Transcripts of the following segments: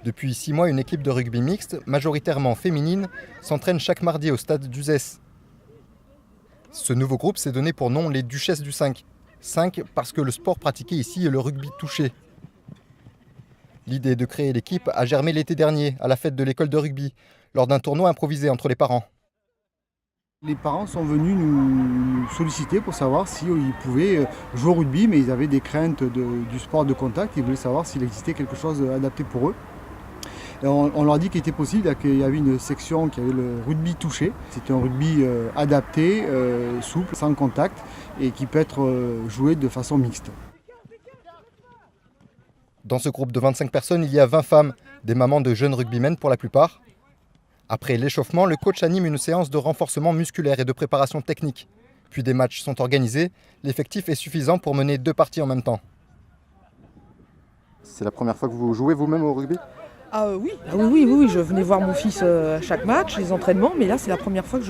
Depuis 6 mois, une équipe de rugby mixte, majoritairement féminine, s'entraîne chaque mardi au stade d'Uzès. Ce nouveau groupe s'est donné pour nom les Duchesses du 5. 5 parce que le sport pratiqué ici est le rugby touché. L'idée de créer l'équipe a germé l'été dernier, à la fête de l'école de rugby, lors d'un tournoi improvisé entre les parents. Les parents sont venus nous solliciter pour savoir s'ils pouvaient jouer au rugby, mais ils avaient des craintes du sport de contact. Ils voulaient savoir s'il existait quelque chose d'adapté pour eux. Et on leur a dit qu'il était possible, qu'il y avait une section qui avait le rugby touché. C'était un rugby adapté, souple, sans contact, et qui peut être joué de façon mixte. Dans ce groupe de 25 personnes, il y a 20 femmes, des mamans de jeunes rugbymen pour la plupart. Après l'échauffement, le coach anime une séance de renforcement musculaire et de préparation technique. Puis des matchs sont organisés. L'effectif est suffisant pour mener 2 parties en même temps. C'est la première fois que vous jouez vous-même au rugby ? Oui, je venais voir mon fils à chaque match, les entraînements, mais là c'est la première fois que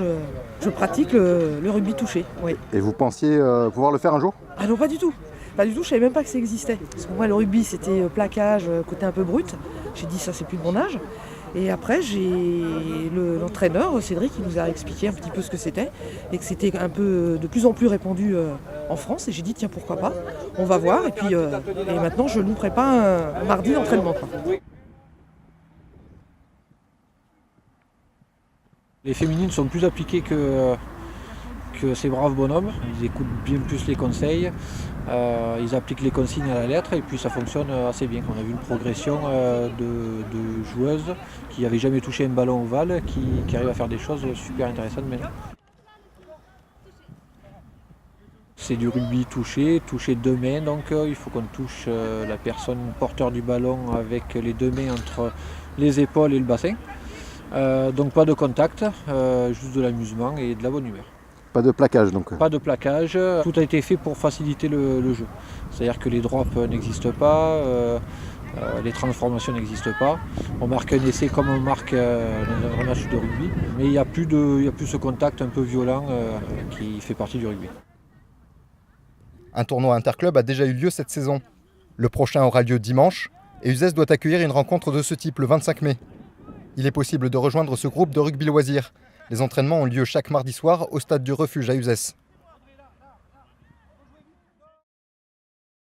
je pratique le rugby touché. Oui. Et vous pensiez pouvoir le faire un jour ? Ah non, pas du tout. Pas du tout, je savais même pas que ça existait. Parce que pour moi le rugby c'était plaquage, côté un peu brut. J'ai dit ça c'est plus de mon âge. Et après j'ai l'entraîneur Cédric qui nous a expliqué un petit peu ce que c'était et que c'était un peu de plus en plus répandu en France. Et j'ai dit tiens pourquoi pas, on va voir. Et puis et maintenant je ne louperai pas un mardi d'entraînement, quoi. Les féminines sont plus appliquées que ces braves bonhommes. Ils écoutent bien plus les conseils, ils appliquent les consignes à la lettre et puis ça fonctionne assez bien. On a vu une progression de joueuses qui n'avaient jamais touché un ballon ovale, qui arrivent à faire des choses super intéressantes maintenant. C'est du rugby touché deux mains, donc il faut qu'on touche la personne porteur du ballon avec les 2 mains entre les épaules et le bassin. Donc pas de contact, juste de l'amusement et de la bonne humeur. Pas de plaquage donc ? Pas de plaquage, tout a été fait pour faciliter le jeu. C'est-à-dire que les drops n'existent pas, les transformations n'existent pas. On marque un essai comme on marque dans un match de rugby, mais il n'y a plus ce contact un peu violent qui fait partie du rugby. Un tournoi interclub a déjà eu lieu cette saison. Le prochain aura lieu dimanche et Uzès doit accueillir une rencontre de ce type le 25 mai. Il est possible de rejoindre ce groupe de rugby loisirs. Les entraînements ont lieu chaque mardi soir au stade du Refuge à Uzès.